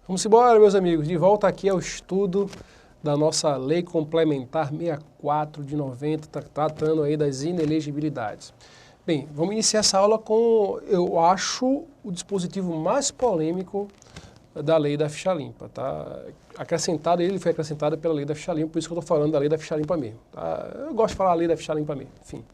Vamos embora, meus amigos, de volta aqui ao estudo da nossa Lei Complementar 64 de 90, tratando aí das inelegibilidades. Bem, vamos iniciar essa aula com, eu acho, o dispositivo mais polêmico da Lei da Ficha Limpa, tá? Ele foi acrescentado pela Lei da Ficha Limpa, por isso que eu estou falando da Lei da Ficha Limpa mesmo, tá? Eu gosto de falar a Lei da Ficha Limpa mesmo, enfim.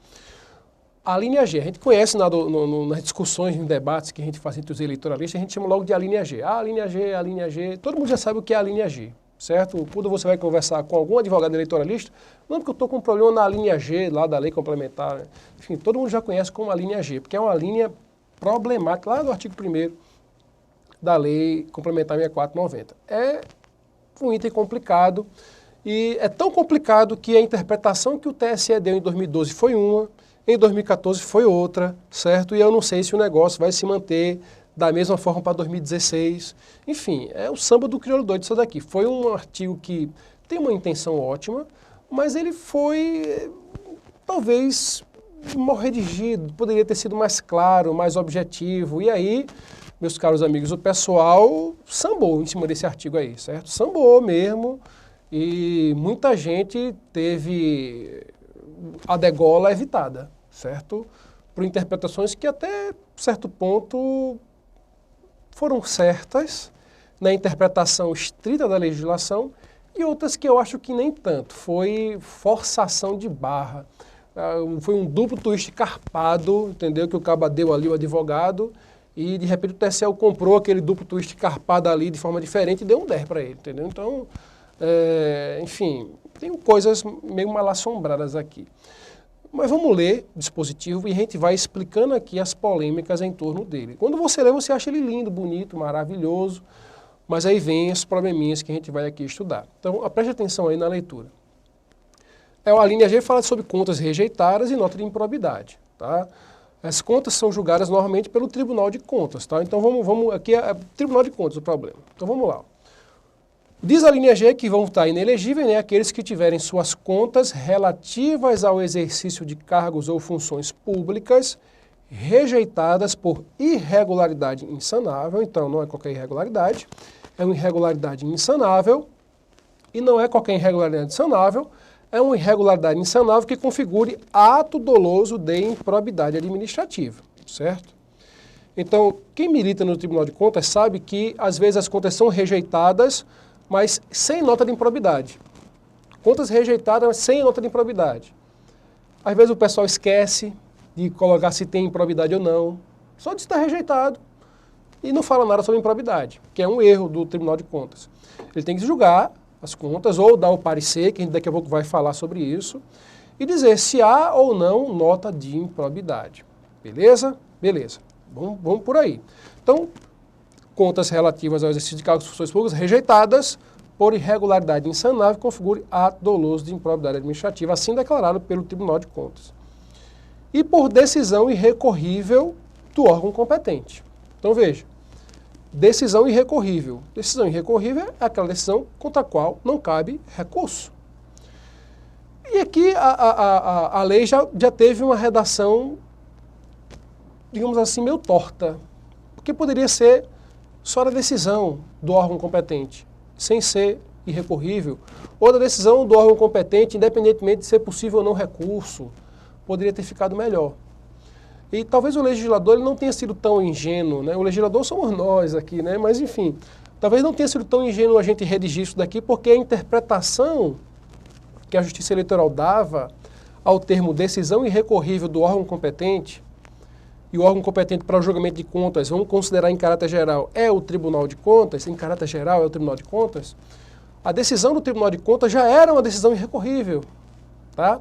A linha G, a gente conhece nas discussões, em debates que a gente faz entre os eleitoralistas, a gente chama logo de a linha G. A linha G, a linha G, todo mundo já sabe o que é a linha G, certo? Quando você vai conversar com algum advogado eleitoralista, não porque eu estou com um problema na linha G, lá da lei complementar, né? Enfim, todo mundo já conhece como a linha G, porque é uma linha problemática, lá no artigo 1º da Lei Complementar 64/90. É um item complicado, e é tão complicado que a interpretação que o TSE deu em 2012 foi uma, em 2014 foi outra, certo? E eu não sei se o negócio vai se manter da mesma forma para 2016. Enfim, é o samba do crioulo doido isso daqui. Foi um artigo que tem uma intenção ótima, mas ele foi, talvez, mal redigido, poderia ter sido mais claro, mais objetivo. E aí, meus caros amigos, o pessoal sambou em cima desse artigo aí, certo? Sambou mesmo, e muita gente teve a degola evitada, certo? Por interpretações que até certo ponto foram certas na interpretação estrita da legislação e outras que eu acho que nem tanto. Foi forçação de barra, foi um duplo twist carpado, entendeu? Que o caba deu ali, o advogado, e de repente o TSE comprou aquele duplo twist carpado ali de forma diferente e deu um 10 para ele, entendeu? Então, enfim, tem coisas meio mal assombradas aqui. Mas vamos ler o dispositivo e a gente vai explicando aqui as polêmicas em torno dele. Quando você lê, você acha ele lindo, bonito, maravilhoso, mas aí vem os probleminhas que a gente vai aqui estudar. Então, preste atenção aí na leitura. A linha G fala sobre contas rejeitadas e nota de improbidade, tá? As contas são julgadas normalmente pelo Tribunal de Contas, tá? Então, aqui é Tribunal de Contas o problema. Então, vamos lá. Diz a linha G que vão estar inelegíveis, né, aqueles que tiverem suas contas relativas ao exercício de cargos ou funções públicas rejeitadas por irregularidade insanável. Então, não é qualquer irregularidade, é uma irregularidade insanável, e não é qualquer irregularidade insanável, é uma irregularidade insanável que configure ato doloso de improbidade administrativa, certo? Então, quem milita no Tribunal de Contas sabe que, às vezes, as contas são rejeitadas, mas sem nota de improbidade. Contas rejeitadas, mas sem nota de improbidade. Às vezes o pessoal esquece de colocar se tem improbidade ou não. Só diz que está rejeitado e não fala nada sobre improbidade, que é um erro do Tribunal de Contas. Ele tem que julgar as contas ou dar o parecer, que a gente daqui a pouco vai falar sobre isso, e dizer se há ou não nota de improbidade. Beleza? Beleza. Vamos por aí. Então, contas relativas ao exercício de cargos e funções públicas rejeitadas por irregularidade insanável configure ato doloso de improbidade administrativa, assim declarado pelo Tribunal de Contas. E por decisão irrecorrível do órgão competente. Então veja, decisão irrecorrível. Decisão irrecorrível é aquela decisão contra a qual não cabe recurso. E aqui a lei já teve uma redação, digamos assim, meio torta, porque poderia ser só da decisão do órgão competente, sem ser irrecorrível, ou da decisão do órgão competente, independentemente de ser possível ou não recurso, poderia ter ficado melhor. E talvez o legislador ele não tenha sido tão ingênuo, né? O legislador somos nós aqui, né? Mas enfim, talvez não tenha sido tão ingênuo a gente redigir isso daqui, porque a interpretação que a Justiça Eleitoral dava ao termo decisão irrecorrível do órgão competente, e o órgão competente para o julgamento de contas, vamos considerar em caráter geral, é o Tribunal de Contas, em caráter geral é o Tribunal de Contas, a decisão do Tribunal de Contas já era uma decisão irrecorrível, tá?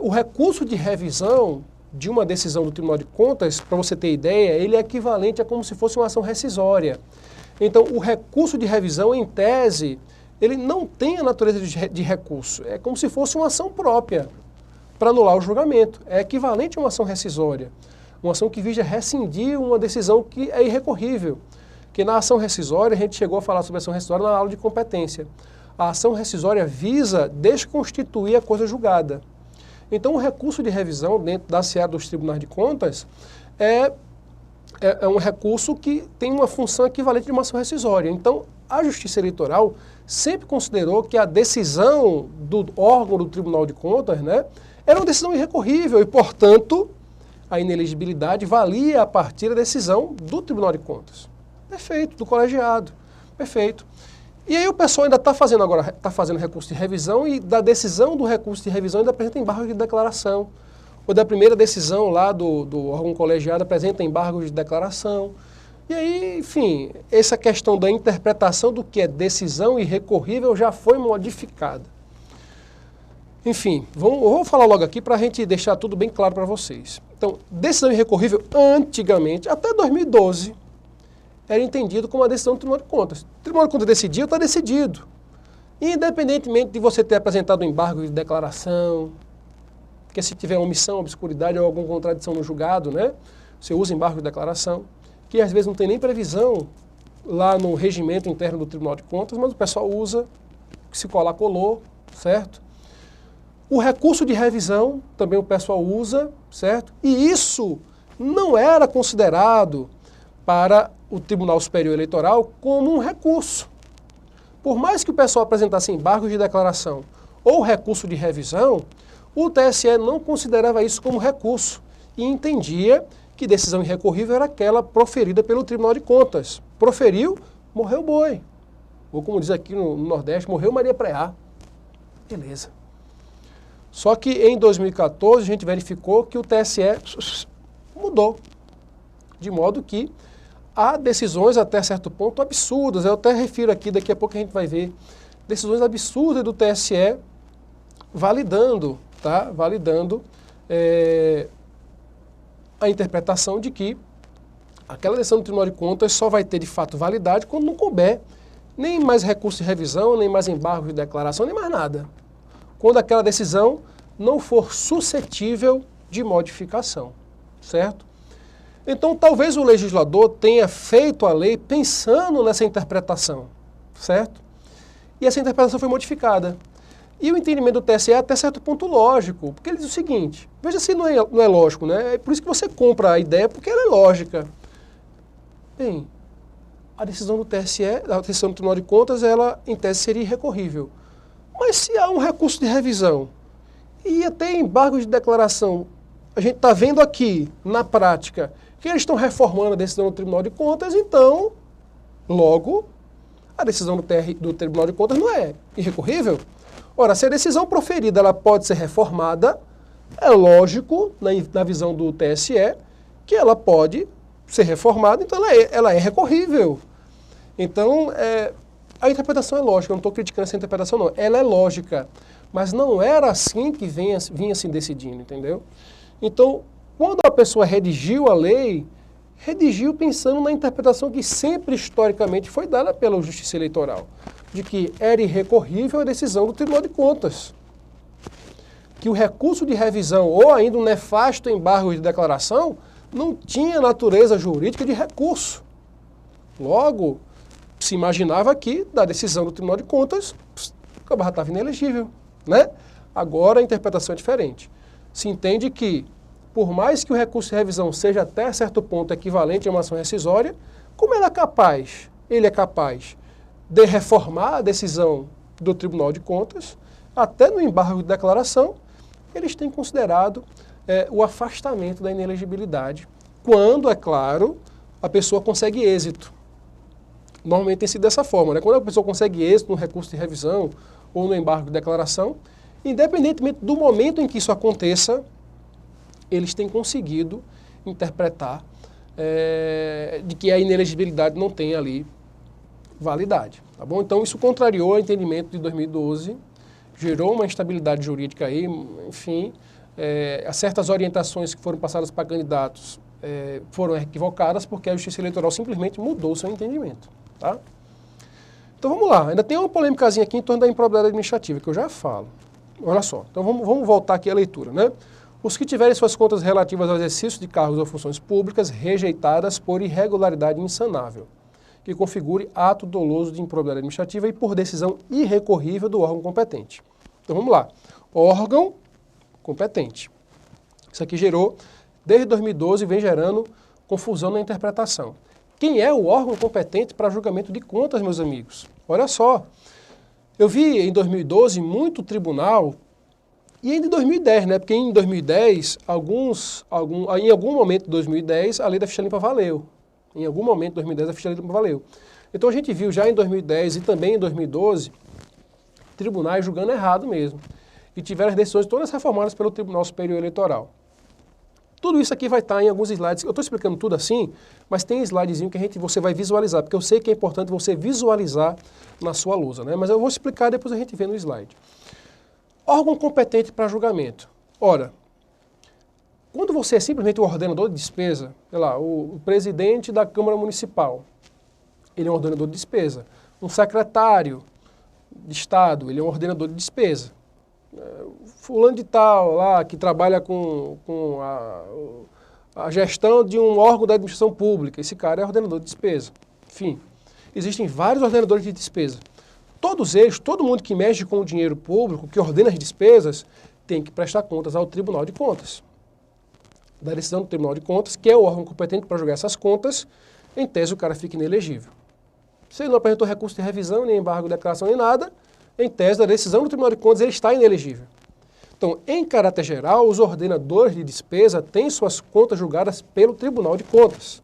O recurso de revisão de uma decisão do Tribunal de Contas, para você ter ideia, ele é equivalente a como se fosse uma ação rescisória. Então, o recurso de revisão, em tese, ele não tem a natureza de recurso, é como se fosse uma ação própria para anular o julgamento. É equivalente a uma ação rescisória, uma ação que visa rescindir uma decisão que é irrecorrível. Que na ação rescisória, a gente chegou a falar sobre a ação rescisória na aula de competência. A ação rescisória visa desconstituir a coisa julgada. Então, o recurso de revisão dentro da seara dos tribunais de contas é é um recurso que tem uma função equivalente de uma ação rescisória. Então, a Justiça Eleitoral sempre considerou que a decisão do órgão do Tribunal de Contas, né, era uma decisão irrecorrível e, portanto, a inelegibilidade valia a partir da decisão do Tribunal de Contas. Perfeito, do colegiado. Perfeito. E aí o pessoal ainda está fazendo agora, está fazendo recurso de revisão e da decisão do recurso de revisão ainda apresenta embargo de declaração. Ou da primeira decisão lá do órgão colegiado apresenta embargo de declaração. E aí, enfim, essa questão da interpretação do que é decisão irrecorrível já foi modificada. Enfim, vou falar logo aqui para a gente deixar tudo bem claro para vocês. Então, decisão irrecorrível, antigamente, até 2012, era entendido como uma decisão do Tribunal de Contas. O Tribunal de Contas decidiu, está decidido. Independentemente de você ter apresentado um embargo de declaração, porque se tiver omissão, obscuridade ou alguma contradição no julgado, né, você usa embargo de declaração, que às vezes não tem nem previsão lá no regimento interno do Tribunal de Contas, mas o pessoal usa, se colar, colou, certo? O recurso de revisão também o pessoal usa, certo? E isso não era considerado para o Tribunal Superior Eleitoral como um recurso. Por mais que o pessoal apresentasse embargos de declaração ou recurso de revisão, o TSE não considerava isso como recurso e entendia que decisão irrecorrível era aquela proferida pelo Tribunal de Contas. Proferiu, morreu o boi. Ou como diz aqui no Nordeste, morreu Maria Preá. Beleza. Só que em 2014 a gente verificou que o TSE mudou. De modo que há decisões até certo ponto absurdas. Eu até refiro aqui, daqui a pouco a gente vai ver, decisões absurdas do TSE validando, tá? Validando a interpretação de que aquela decisão do Tribunal de Contas só vai ter de fato validade quando não couber nem mais recurso de revisão, nem mais embargo de declaração, nem mais nada. Quando aquela decisão não for suscetível de modificação, certo? Então, talvez o legislador tenha feito a lei pensando nessa interpretação, certo? E essa interpretação foi modificada. E o entendimento do TSE é até certo ponto lógico, porque ele diz o seguinte, veja se não é lógico, né? É por isso que você compra a ideia, porque ela é lógica. Bem, a decisão do TSE, a decisão do Tribunal de Contas, ela em tese seria irrecorrível. Mas se há um recurso de revisão e até embargo de declaração, a gente está vendo aqui, na prática, que eles estão reformando a decisão do Tribunal de Contas, então, logo, a decisão do Tribunal de Contas não é irrecorrível. Ora, se a decisão proferida ela pode ser reformada, é lógico, na visão do TSE, que ela pode ser reformada, então ela é recorrível. Então, a interpretação é lógica, eu não estou criticando essa interpretação não, ela é lógica, mas não era assim que vinha se decidindo, entendeu? Então, quando a pessoa redigiu a lei, redigiu pensando na interpretação que sempre historicamente foi dada pela Justiça Eleitoral, de que era irrecorrível a decisão do Tribunal de Contas. Que o recurso de revisão ou ainda um nefasto embargo de declaração não tinha natureza jurídica de recurso. Logo, se imaginava que da decisão do Tribunal de Contas, a barra estava inelegível, né? Agora a interpretação é diferente. Se entende que, por mais que o recurso de revisão seja até certo ponto equivalente a uma ação rescisória, como ele é capaz de reformar a decisão do Tribunal de Contas, até no embargo de declaração, eles têm considerado o afastamento da inelegibilidade, quando, é claro, a pessoa consegue êxito. Normalmente tem sido dessa forma, né? Quando a pessoa consegue êxito no recurso de revisão ou no embargo de declaração, independentemente do momento em que isso aconteça, eles têm conseguido interpretar de que a inelegibilidade não tem ali validade, tá bom? Então isso contrariou o entendimento de 2012, gerou uma instabilidade jurídica aí, enfim, certas orientações que foram passadas para candidatos foram equivocadas porque a Justiça Eleitoral simplesmente mudou o seu entendimento, tá? Então vamos lá, ainda tem uma polêmicazinha aqui em torno da improbidade administrativa, que eu já falo. Olha só, então vamos voltar aqui à leitura, né? Os que tiverem suas contas relativas ao exercício de cargos ou funções públicas rejeitadas por irregularidade insanável, que configure ato doloso de improbidade administrativa e por decisão irrecorrível do órgão competente. Então vamos lá, órgão competente. Isso aqui gerou, desde 2012, vem gerando confusão na interpretação. Quem é o órgão competente para julgamento de contas, meus amigos? Olha só, eu vi em 2012 muito tribunal, e ainda em 2010, né? Porque em 2010, em algum momento de 2010, a lei da ficha limpa valeu. Em algum momento de 2010, a ficha limpa valeu. Então a gente viu já em 2010 e também em 2012, tribunais julgando errado mesmo. E tiveram as decisões todas reformadas pelo Tribunal Superior Eleitoral. Tudo isso aqui vai estar em alguns slides. Eu estou explicando tudo assim, mas tem slidezinho que você vai visualizar, porque eu sei que é importante você visualizar na sua lousa, né? Mas eu vou explicar, depois a gente vê no slide. Órgão competente para julgamento. Ora, quando você é simplesmente o ordenador de despesa, sei lá, o presidente da Câmara Municipal, ele é um ordenador de despesa. Um secretário de Estado, ele é um ordenador de despesa. Fulano de tal, lá, que trabalha com a gestão de um órgão da administração pública, esse cara é ordenador de despesa. Enfim, existem vários ordenadores de despesa. Todos eles, todo mundo que mexe com o dinheiro público, que ordena as despesas, tem que prestar contas ao Tribunal de Contas. Da decisão do Tribunal de Contas, que é o órgão competente para julgar essas contas, em tese o cara fica inelegível. Se ele não apresentou recurso de revisão, nem embargo de declaração, nem nada, em tese da decisão do Tribunal de Contas ele está inelegível. Então, em caráter geral, os ordenadores de despesa têm suas contas julgadas pelo Tribunal de Contas.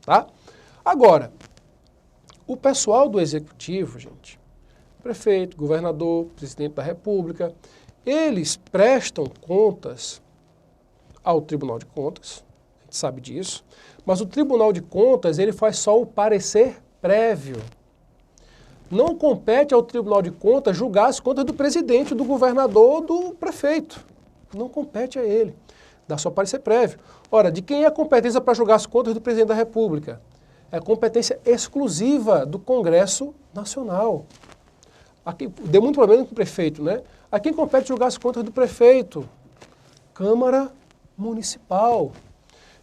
Tá? Agora, o pessoal do Executivo, gente, prefeito, governador, presidente da República, eles prestam contas ao Tribunal de Contas, a gente sabe disso, mas o Tribunal de Contas ele faz só o parecer prévio. Não compete ao Tribunal de Contas julgar as contas do presidente, do governador, do prefeito. Não compete a ele. Dá só parecer prévio. Ora, de quem é a competência para julgar as contas do presidente da República? É competência exclusiva do Congresso Nacional. Aqui, deu muito problema com o prefeito, né? A quem compete julgar as contas do prefeito? Câmara Municipal.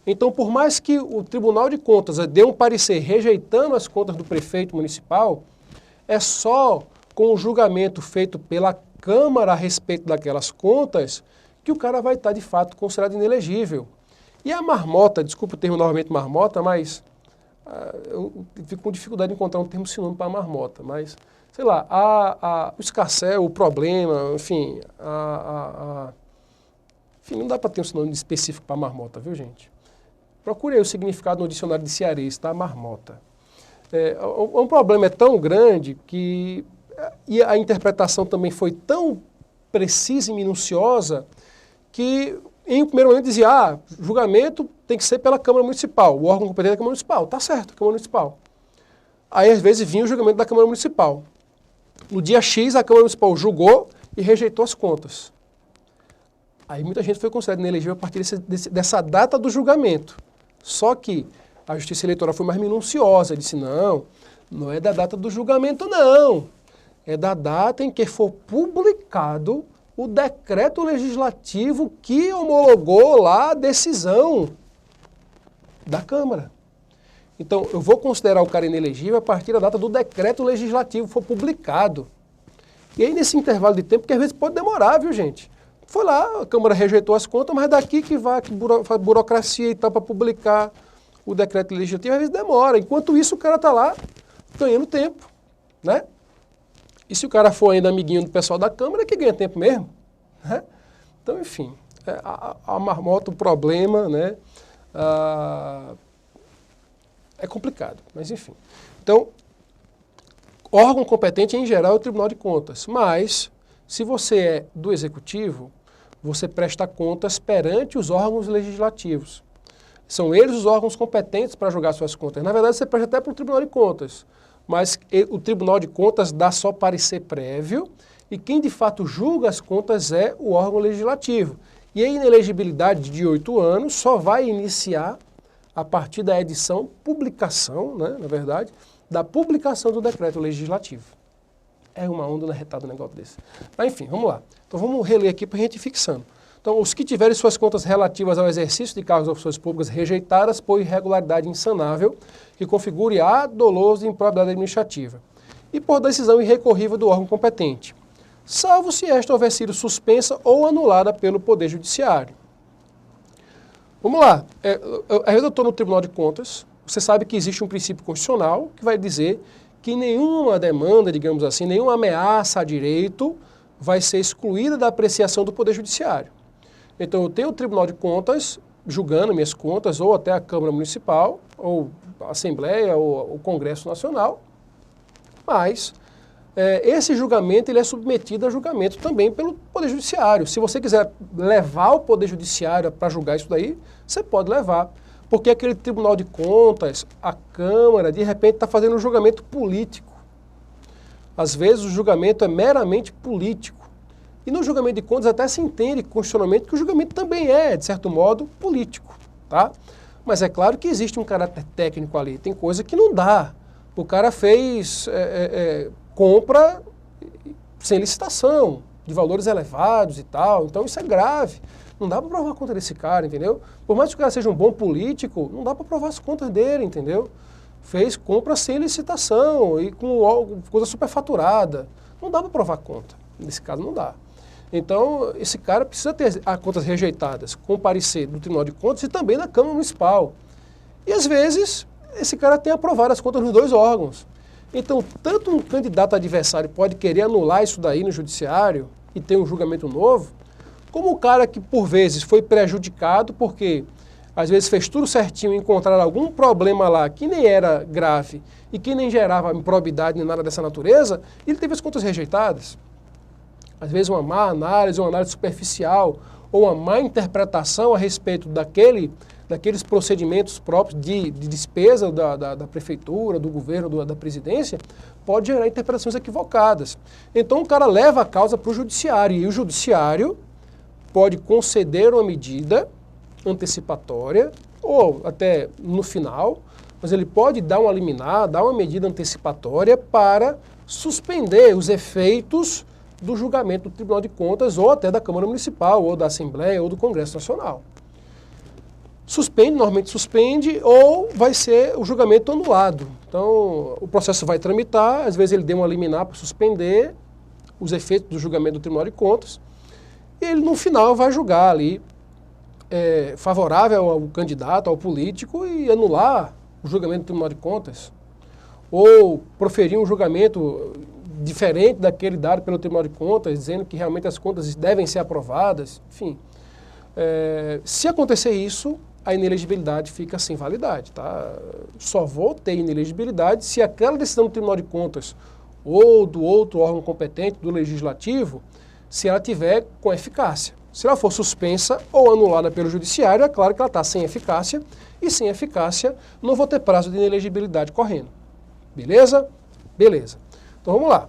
Então, por mais que o Tribunal de Contas dê um parecer rejeitando as contas do prefeito municipal, é só com o julgamento feito pela Câmara a respeito daquelas contas que o cara vai estar, de fato, considerado inelegível. E a marmota, desculpa o termo novamente marmota, mas eu fico com dificuldade de encontrar um termo sinônimo para marmota, mas, sei lá, o escarcéu, o problema, enfim, enfim, não dá para ter um sinônimo específico para marmota, viu, gente? Procure aí o significado no dicionário de cearense, tá? Marmota. Um problema é tão grande que e a interpretação também foi tão precisa e minuciosa que, em primeiro momento, dizia, julgamento tem que ser pela Câmara Municipal, o órgão competente da Câmara Municipal. Tá certo, Câmara Municipal. Aí, às vezes, vinha o julgamento da Câmara Municipal. No dia X, a Câmara Municipal julgou e rejeitou as contas. Aí muita gente foi considerada inelegível a partir dessa data do julgamento. Só que a Justiça Eleitoral foi mais minuciosa, disse, não é da data do julgamento, não. É da data em que for publicado o decreto legislativo que homologou lá a decisão da Câmara. Então, eu vou considerar o cara inelegível a partir da data do decreto legislativo for publicado. E aí, nesse intervalo de tempo, que às vezes pode demorar, viu, gente? Foi lá, a Câmara rejeitou as contas, mas daqui que vai a burocracia e tal para publicar o decreto legislativo, às vezes demora. Enquanto isso, o cara está lá ganhando tempo, né? E se o cara for ainda amiguinho do pessoal da Câmara, é que ganha tempo mesmo, né? Então, enfim, a marmota, o problema, né? É complicado, mas enfim. Então, órgão competente, em geral, é o Tribunal de Contas, mas se você é do Executivo, você presta contas perante os órgãos legislativos. São eles os órgãos competentes para julgar suas contas. Na verdade, você presta até para o Tribunal de Contas, mas o Tribunal de Contas dá só parecer prévio e quem de fato julga as contas é o órgão legislativo. E a inelegibilidade de 8 anos só vai iniciar a partir da edição, publicação, né, na verdade, da publicação do decreto legislativo. É uma onda na retada um negócio desse. Mas enfim, vamos lá. Então vamos reler aqui para a gente ir fixando. Então, os que tiverem suas contas relativas ao exercício de cargos ou funções públicas rejeitadas por irregularidade insanável que configure a doloso de improbidade administrativa e por decisão irrecorrível do órgão competente, salvo se esta houver sido suspensa ou anulada pelo Poder Judiciário. Vamos lá. Às vezes eu estou no Tribunal de Contas, você sabe que existe um princípio constitucional que vai dizer que nenhuma demanda, digamos assim, nenhuma ameaça a direito vai ser excluída da apreciação do Poder Judiciário. Então eu tenho o Tribunal de Contas julgando minhas contas, ou até a Câmara Municipal, ou a Assembleia, ou o Congresso Nacional, mas esse julgamento ele é submetido a julgamento também pelo Poder Judiciário. Se você quiser levar o Poder Judiciário para julgar isso daí, você pode levar. Porque aquele Tribunal de Contas, a Câmara, de repente está fazendo um julgamento político. Às vezes o julgamento é meramente político. E no julgamento de contas até se entende constitucionalmente que o julgamento também é, de certo modo, político. Tá? Mas é claro que existe um caráter técnico ali. Tem coisa que não dá. O cara fez compra sem licitação, de valores elevados e tal. Então isso é grave. Não dá para provar conta desse cara, entendeu? Por mais que o cara seja um bom político, não dá para provar as contas dele, entendeu? Fez compra sem licitação e com coisa superfaturada. Não dá para provar conta. Nesse caso não dá. Então, esse cara precisa ter as contas rejeitadas, com parecer do Tribunal de Contas e também da Câmara Municipal. E às vezes, esse cara tem aprovado as contas nos dois órgãos. Então, tanto um candidato adversário pode querer anular isso daí no judiciário e ter um julgamento novo, como o cara que, por vezes, foi prejudicado porque, às vezes, fez tudo certinho e encontraram algum problema lá que nem era grave e que nem gerava improbidade nem nada dessa natureza, e ele teve as contas rejeitadas. Às vezes, uma má análise, uma análise superficial ou uma má interpretação a respeito daqueles procedimentos próprios de despesa da prefeitura, do governo, da presidência, pode gerar interpretações equivocadas. Então, o cara leva a causa para o judiciário e o judiciário pode conceder uma medida antecipatória, ou até no final, mas ele pode dar uma liminar, dar uma medida antecipatória para suspender os efeitos do julgamento do Tribunal de Contas, ou até da Câmara Municipal, ou da Assembleia, ou do Congresso Nacional. Suspende, normalmente suspende, ou vai ser o julgamento anulado. Então, o processo vai tramitar, às vezes ele deu uma liminar para suspender os efeitos do julgamento do Tribunal de Contas, e ele, no final, vai julgar ali favorável ao candidato, ao político, e anular o julgamento do Tribunal de Contas. Ou proferir um julgamento diferente daquele dado pelo Tribunal de Contas, dizendo que realmente as contas devem ser aprovadas. Enfim, se acontecer isso, a inelegibilidade fica sem validade. Tá? Só vou ter inelegibilidade se aquela decisão do Tribunal de Contas ou do outro órgão competente, do Legislativo, se ela tiver com eficácia. Se ela for suspensa ou anulada pelo Judiciário, é claro que ela está sem eficácia, e sem eficácia não vou ter prazo de inelegibilidade correndo. Beleza? Beleza. Então vamos lá.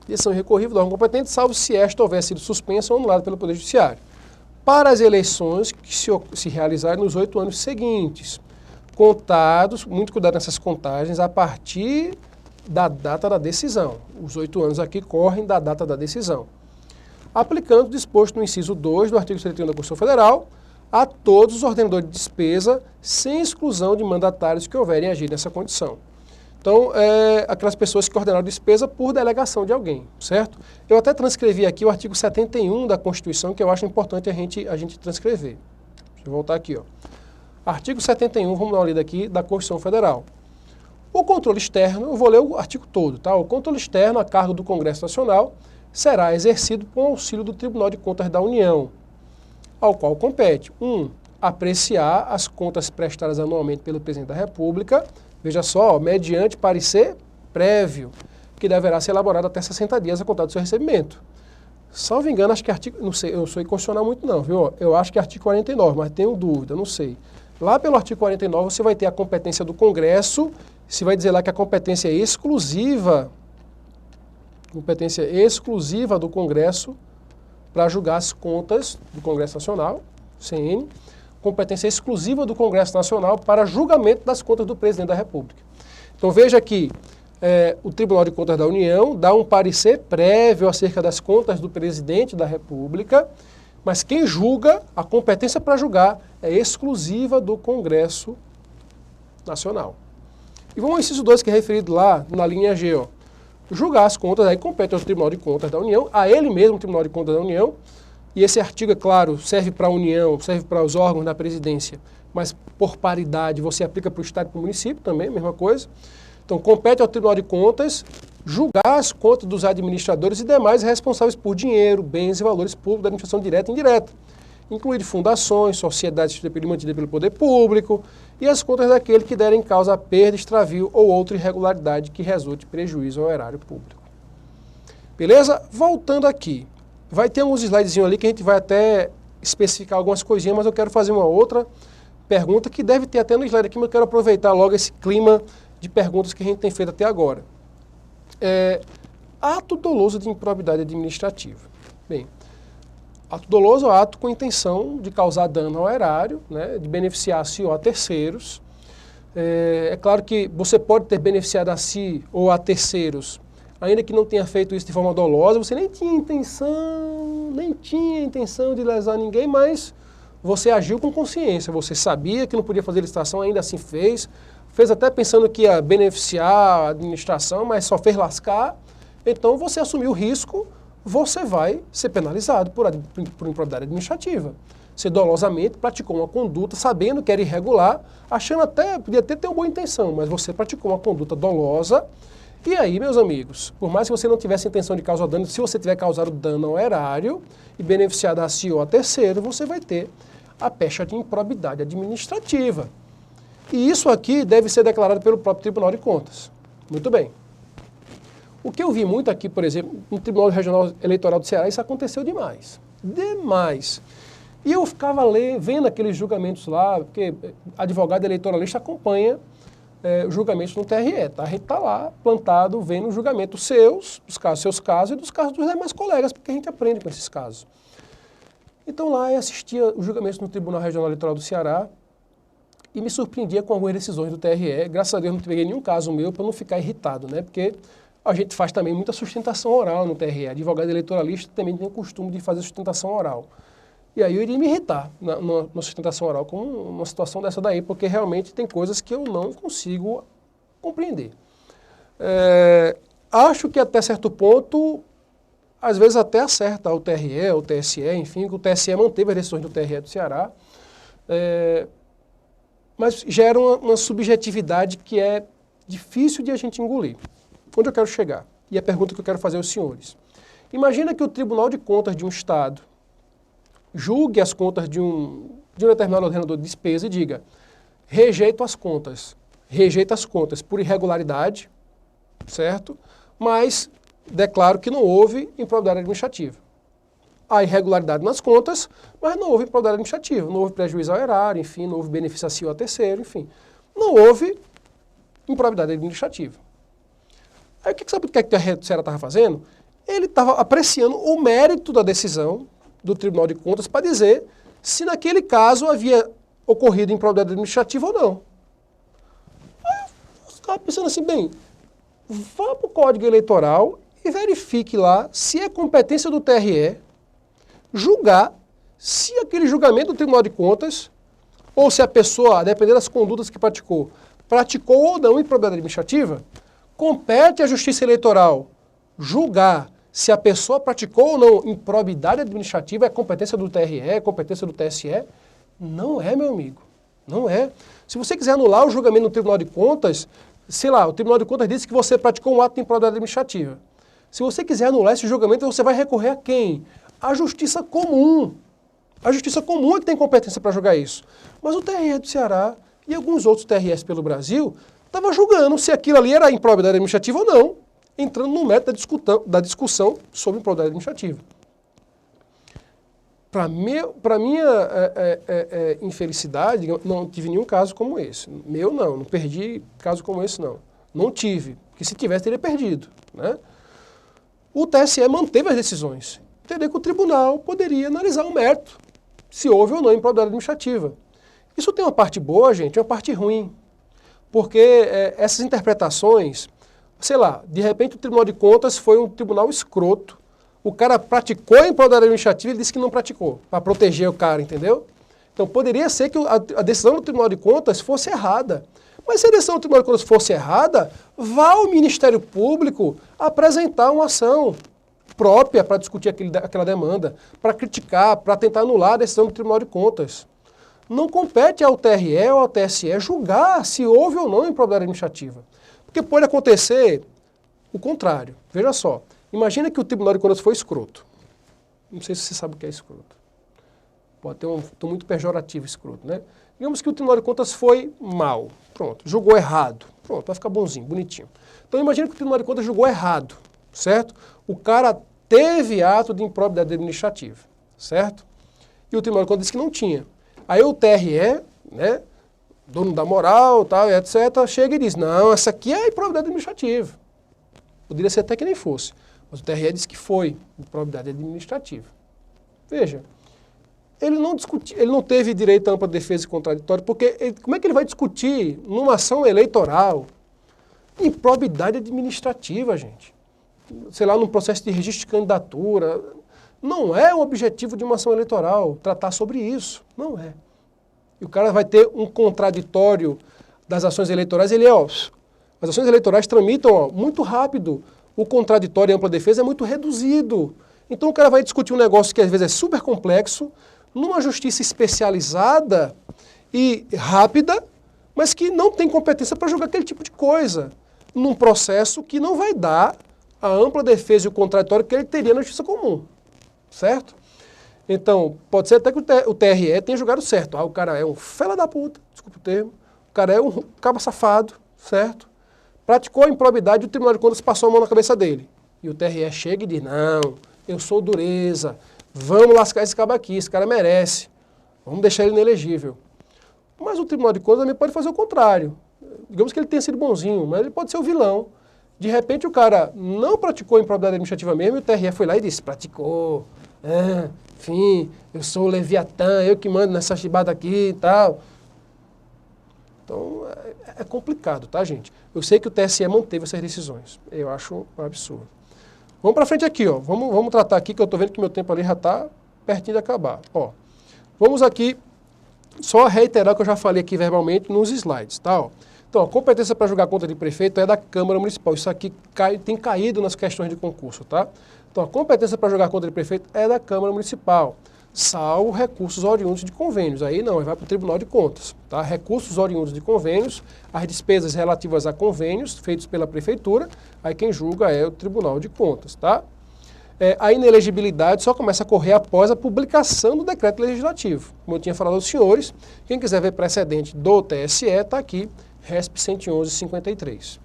Decisão irrecorrível do órgão competente, salvo se esta houver sido suspensa ou anulada pelo Poder Judiciário. Para as eleições que se realizarem nos 8 anos seguintes, contados, muito cuidado nessas contagens, a partir da data da decisão. Os 8 anos aqui correm da data da decisão. Aplicando o disposto no inciso 2 do artigo 71 da Constituição Federal a todos os ordenadores de despesa, sem exclusão de mandatários que houverem agir nessa condição. Então, aquelas pessoas que ordenaram despesa por delegação de alguém, certo? Eu até transcrevi aqui o artigo 71 da Constituição, que eu acho importante a gente transcrever. Deixa eu voltar aqui, ó. Artigo 71, vamos dar uma lida aqui, da Constituição Federal. O controle externo, eu vou ler o artigo todo, tá? O controle externo, a cargo do Congresso Nacional, será exercido com auxílio do Tribunal de Contas da União, ao qual compete 1. Apreciar as contas prestadas anualmente pelo Presidente da República, veja só, mediante parecer prévio, que deverá ser elaborado até 60 dias a contar do seu recebimento. Salvo engano, acho que artigo, não sei, eu sou inconstitucional muito não, viu? Eu acho que é artigo 49, mas tenho dúvida, não sei. Lá pelo artigo 49 você vai ter a competência do Congresso, você vai dizer lá que a competência é exclusiva do Congresso para julgar as contas do Congresso Nacional, CN, competência exclusiva do Congresso Nacional para julgamento das contas do Presidente da República. Então veja que o Tribunal de Contas da União dá um parecer prévio acerca das contas do Presidente da República, mas quem julga, a competência para julgar é exclusiva do Congresso Nacional. E vamos ao inciso 2, que é referido lá na linha G, ó. Julgar as contas, aí compete ao Tribunal de Contas da União, a ele mesmo, o Tribunal de Contas da União, e esse artigo, é claro, serve para a União, serve para os órgãos da presidência, mas por paridade você aplica para o Estado e para o município também, mesma coisa. Então, compete ao Tribunal de Contas julgar as contas dos administradores e demais responsáveis por dinheiro, bens e valores públicos da administração direta e indireta, incluindo fundações, sociedades mantidas pelo poder público e as contas daquele que derem causa a perda, extravio ou outra irregularidade que resulte prejuízo ao erário público. Beleza? Voltando aqui, vai ter uns slidezinhos ali que a gente vai até especificar algumas coisinhas, mas eu quero fazer uma outra pergunta que deve ter até no slide aqui, mas eu quero aproveitar logo esse clima de perguntas que a gente tem feito até agora. Ato doloso de improbidade administrativa. Bem, ato doloso é ato com intenção de causar dano ao erário, né, de beneficiar a si ou a terceiros. É claro que você pode ter beneficiado a si ou a terceiros, ainda que não tenha feito isso de forma dolosa, você nem tinha intenção de lesar ninguém, mas você agiu com consciência, você sabia que não podia fazer licitação, ainda assim fez até pensando que ia beneficiar a administração, mas só fez lascar, então você assumiu o risco, você vai ser penalizado por improbidade administrativa. Você dolosamente praticou uma conduta sabendo que era irregular, achando até, podia até ter uma boa intenção, mas você praticou uma conduta dolosa. E aí, meus amigos, por mais que você não tivesse intenção de causar dano, se você tiver causado dano ao erário e beneficiado a si ou a terceiro, você vai ter a pecha de improbidade administrativa. E isso aqui deve ser declarado pelo próprio Tribunal de Contas. Muito bem. O que eu vi muito aqui, por exemplo, no Tribunal Regional Eleitoral do Ceará, isso aconteceu demais. Demais. E eu ficava vendo aqueles julgamentos lá, porque advogado eleitoralista acompanha os julgamentos no TRE, tá? A gente está lá, plantado, vendo o julgamento seus casos e dos casos dos demais colegas, porque a gente aprende com esses casos. Então lá eu assistia os julgamentos no Tribunal Regional Eleitoral do Ceará e me surpreendia com algumas decisões do TRE. Graças a Deus não peguei nenhum caso meu para não ficar irritado, né? Porque a gente faz também muita sustentação oral no TRE. Advogado eleitoralista também tem o costume de fazer sustentação oral. E aí eu iria me irritar na sustentação oral com uma situação dessa daí, porque realmente tem coisas que eu não consigo compreender. Acho que até certo ponto, às vezes até acerta o TRE, o TSE, enfim, que o TSE manteve as decisões do TRE do Ceará, mas gera uma subjetividade que é difícil de a gente engolir. Onde eu quero chegar? E a pergunta que eu quero fazer aos senhores. Imagina que o Tribunal de Contas de um Estado julgue as contas de um determinado ordenador de despesa e diga: rejeita as contas por irregularidade, certo? Mas declaro que não houve improbidade administrativa. Há irregularidade nas contas, mas não houve improbidade administrativa, não houve prejuízo ao erário, enfim, não houve benefício a si ou a terceiro, enfim. Não houve improbidade administrativa. Aí sabe o que o Ceará estava fazendo? Ele estava apreciando o mérito da decisão do Tribunal de Contas para dizer se naquele caso havia ocorrido improbidade administrativa ou não. Aí eu ficava pensando assim, bem, vá para o Código Eleitoral e verifique lá se é competência do TRE julgar se aquele julgamento do Tribunal de Contas, ou se a pessoa, a depender das condutas que praticou ou não improbidade administrativa, compete à Justiça Eleitoral julgar se a pessoa praticou ou não improbidade administrativa, é competência do TRE, é competência do TSE. Não é, meu amigo. Não é. Se você quiser anular o julgamento no Tribunal de Contas, sei lá, o Tribunal de Contas disse que você praticou um ato de improbidade administrativa. Se você quiser anular esse julgamento, você vai recorrer a quem? A Justiça Comum. A Justiça Comum é que tem competência para julgar isso. Mas o TRE do Ceará e alguns outros TREs pelo Brasil estavam julgando se aquilo ali era improbidade administrativa ou não, entrando no mérito da discussão sobre improbidade administrativa. Para minha infelicidade, não tive nenhum caso como esse. Meu não perdi caso como esse não. Não tive, porque se tivesse teria perdido, né? O TSE manteve as decisões. Entendeu que o tribunal poderia analisar o mérito, se houve ou não improbidade administrativa. Isso tem uma parte boa, gente, e uma parte ruim. Porque essas interpretações, sei lá, de repente o Tribunal de Contas foi um tribunal escroto, o cara praticou a improbidade administrativa e ele disse que não praticou, para proteger o cara, entendeu? Então poderia ser que a decisão do Tribunal de Contas fosse errada. Mas se a decisão do Tribunal de Contas fosse errada, vá ao Ministério Público apresentar uma ação. própria para discutir aquela demanda, para criticar, para tentar anular a decisão do Tribunal de Contas. Não compete ao TRE ou ao TSE julgar se houve ou não improbidade administrativa. Porque pode acontecer o contrário. Veja só, imagina que o Tribunal de Contas foi escroto. Não sei se você sabe o que é escroto. Pode ter um tom muito pejorativo escroto, né? Digamos que o Tribunal de Contas foi mal. Pronto, julgou errado. Pronto, vai ficar bonzinho, bonitinho. Então imagina que o Tribunal de Contas julgou errado, certo? O cara teve ato de improbidade administrativa, certo? E o Tribunal de Contas disse que não tinha. Aí o TRE, né, dono da moral, tal, etc., chega e diz, não, essa aqui é improbidade administrativa. Poderia ser até que nem fosse. Mas o TRE disse que foi improbidade administrativa. Veja, ele não teve direito à ampla defesa e contraditório, porque como é que ele vai discutir numa ação eleitoral improbidade administrativa, gente? Sei lá, num processo de registro de candidatura. Não é o objetivo de uma ação eleitoral tratar sobre isso. Não é. E o cara vai ter um contraditório das ações eleitorais. As ações eleitorais tramitam muito rápido. O contraditório e ampla defesa é muito reduzido. Então o cara vai discutir um negócio que às vezes é super complexo, numa justiça especializada e rápida, mas que não tem competência para julgar aquele tipo de coisa, num processo que não vai dar a ampla defesa e o contraditório que ele teria na justiça comum. Certo? Então, pode ser até que o TRE tenha julgado certo. O cara é um fela da puta, desculpa o termo, o cara é um cabo safado, certo? Praticou a improbidade e o Tribunal de Contas passou a mão na cabeça dele. E o TRE chega e diz, não, eu sou dureza, vamos lascar esse cabo aqui, esse cara merece, vamos deixar ele inelegível. Mas o Tribunal de Contas também pode fazer o contrário. Digamos que ele tenha sido bonzinho, mas ele pode ser o vilão. De repente o cara não praticou a improbidade administrativa mesmo e o TRE foi lá e disse, praticou. Enfim, eu sou o Leviatã, eu que mando nessa chibata aqui e tal. Então, é complicado, tá, gente? Eu sei que o TSE manteve essas decisões. Eu acho um absurdo. Vamos para frente aqui, ó. Vamos tratar aqui, que eu estou vendo que meu tempo ali já está pertinho de acabar. Ó, vamos aqui só reiterar o que eu já falei aqui verbalmente nos slides, tá? Ó. Então, a competência para julgar conta de prefeito é da Câmara Municipal. Isso aqui tem caído nas questões de concurso, tá? Então, a competência para julgar conta de prefeito é da Câmara Municipal, salvo recursos oriundos de convênios. Aí não, aí vai para o Tribunal de Contas, tá? Recursos oriundos de convênios, as despesas relativas a convênios feitos pela Prefeitura, aí quem julga é o Tribunal de Contas, tá? A inelegibilidade só começa a correr após a publicação do decreto legislativo. Como eu tinha falado aos senhores, quem quiser ver precedente do TSE, está aqui, RESP 111/53.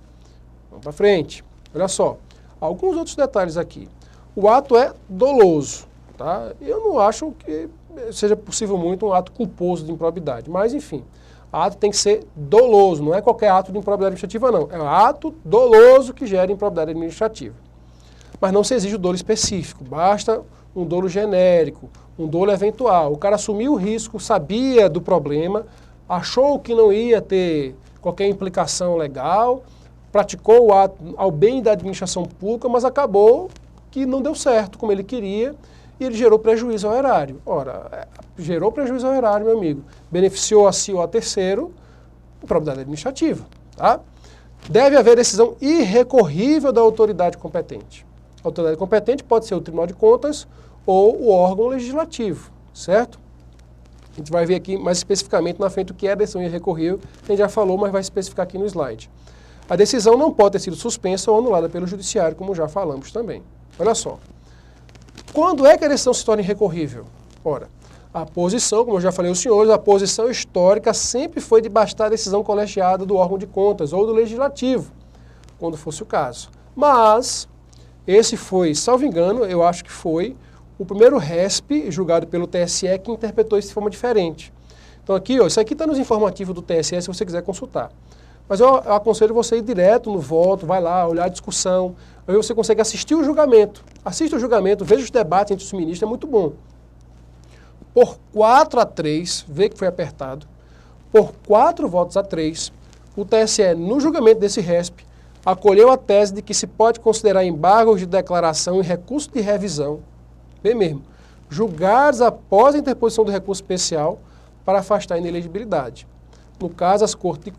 Vamos para frente. Olha só, alguns outros detalhes aqui. O ato é doloso, tá? Eu não acho que seja possível muito um ato culposo de improbidade, mas enfim, o ato tem que ser doloso, não é qualquer ato de improbidade administrativa não, é um ato doloso que gera improbidade administrativa. Mas não se exige o dolo específico, basta um dolo genérico, um dolo eventual. O cara assumiu o risco, sabia do problema, achou que não ia ter qualquer implicação legal, praticou o ato ao bem da administração pública, mas acabou que não deu certo como ele queria e ele gerou prejuízo ao erário. Ora, gerou prejuízo ao erário, meu amigo. Beneficiou a si ou a terceiro, improbidade administrativa, tá? Deve haver decisão irrecorrível da autoridade competente. A autoridade competente pode ser o Tribunal de Contas ou o órgão legislativo, certo? A gente vai ver aqui mais especificamente na frente o que é a decisão irrecorrível, a gente já falou, mas vai especificar aqui no slide. A decisão não pode ter sido suspensa ou anulada pelo judiciário, como já falamos também. Olha só. Quando é que a decisão se torna irrecorrível? Ora, a posição, como eu já falei aos senhores, a posição histórica sempre foi de bastar a decisão colegiada do órgão de contas ou do legislativo, quando fosse o caso. Mas esse foi, salvo engano, eu acho que foi o primeiro RESP julgado pelo TSE que interpretou isso de forma diferente. Então aqui, ó, isso aqui está nos informativos do TSE se você quiser consultar. Mas eu aconselho você ir direto no voto, vai lá, olhar a discussão, aí você consegue assistir o julgamento. Assista o julgamento, veja os debates entre os ministros, é muito bom. Por 4-3, vê que foi apertado, por 4 votos a 3, o TSE, no julgamento desse RESP, acolheu a tese de que se pode considerar embargos de declaração e recurso de revisão, bem mesmo, julgados após a interposição do recurso especial para afastar a inelegibilidade. No caso, a Corte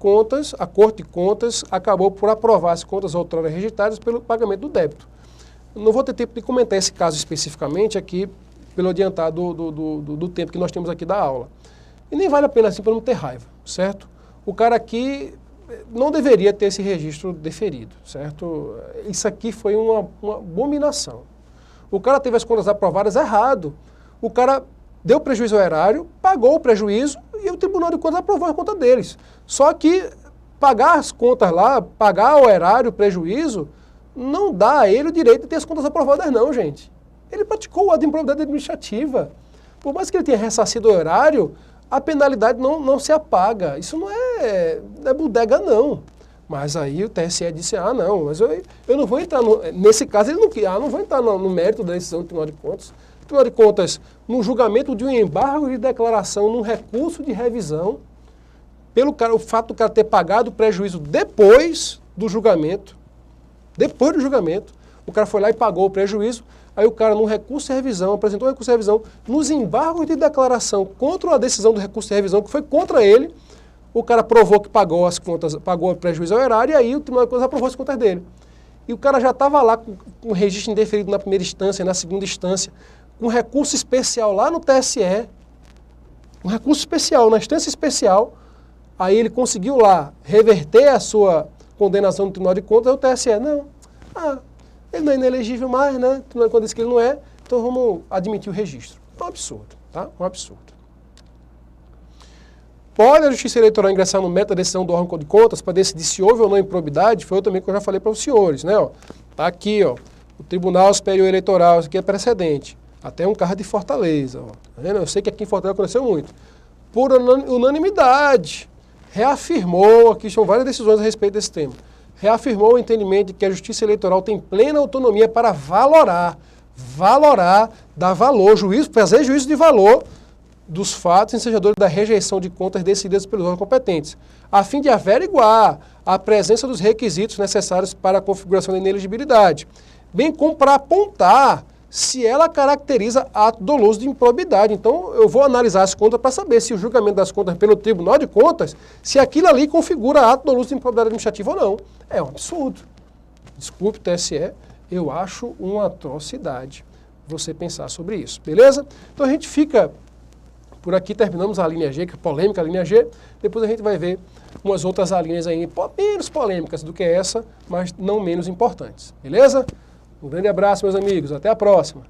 de Contas acabou por aprovar as contas outrora registradas pelo pagamento do débito. Não vou ter tempo de comentar esse caso especificamente aqui, pelo adiantar do tempo que nós temos aqui da aula. E nem vale a pena assim para não ter raiva, certo? O cara aqui não deveria ter esse registro deferido, certo? Isso aqui foi uma abominação. O cara teve as contas aprovadas errado. O cara deu prejuízo ao erário, pagou o prejuízo e o Tribunal de Contas aprovou a conta deles. Só que pagar as contas lá, pagar ao erário o prejuízo, não dá a ele o direito de ter as contas aprovadas não, gente. Ele praticou o ato de improbidade administrativa. Por mais que ele tenha ressarcido o erário, a penalidade não se apaga. Isso não é bodega, não. Mas aí o TSE disse, não, mas eu não vou entrar, nesse caso ele não vou entrar no mérito da decisão do Tribunal de Contas. O Tribunal de Contas, no julgamento de um embargo de declaração, num recurso de revisão, o fato do cara ter pagado o prejuízo depois do julgamento, o cara foi lá e pagou o prejuízo, aí o cara, no recurso de revisão, apresentou o recurso de revisão, nos embargos de declaração contra a decisão do recurso de revisão, que foi contra ele, o cara provou que pagou as contas, pagou o prejuízo ao erário, e aí o Tribunal de Contas aprovou as contas dele. E o cara já estava lá com o registro indeferido na primeira instância, na segunda instância, com recurso especial lá no TSE, um recurso especial, na instância especial, aí ele conseguiu lá reverter a sua condenação no Tribunal de Contas, aí o TSE, ele não é inelegível mais, né? O Tribunal de Contas disse que ele não é, então vamos admitir o registro. É um absurdo, tá? Um absurdo. Pode a Justiça Eleitoral ingressar no mérito da decisão do órgão de contas para decidir se houve ou não improbidade? Foi também que eu já falei para os senhores, né? Tá aqui, o Tribunal Superior Eleitoral, isso aqui é precedente. Até um carro de Fortaleza, Tá vendo? Eu sei que aqui em Fortaleza aconteceu muito. Por unanimidade, reafirmou, aqui são várias decisões a respeito desse tema, reafirmou o entendimento de que a Justiça Eleitoral tem plena autonomia para valorar, dar valor, fazer juízo de valor dos fatos ensejadores da rejeição de contas decididas pelos órgãos competentes, a fim de averiguar a presença dos requisitos necessários para a configuração da inelegibilidade, bem como para apontar se ela caracteriza ato doloso de improbidade. Então, eu vou analisar as contas para saber se o julgamento das contas pelo Tribunal de Contas, se aquilo ali configura ato doloso de improbidade administrativa ou não. É um absurdo. Desculpe, TSE, eu acho uma atrocidade você pensar sobre isso, beleza? Então, a gente fica por aqui, terminamos a linha G, que é polêmica a linha G, depois a gente vai ver umas outras linhas aí, menos polêmicas do que essa, mas não menos importantes, beleza? Um grande abraço, meus amigos. Até a próxima.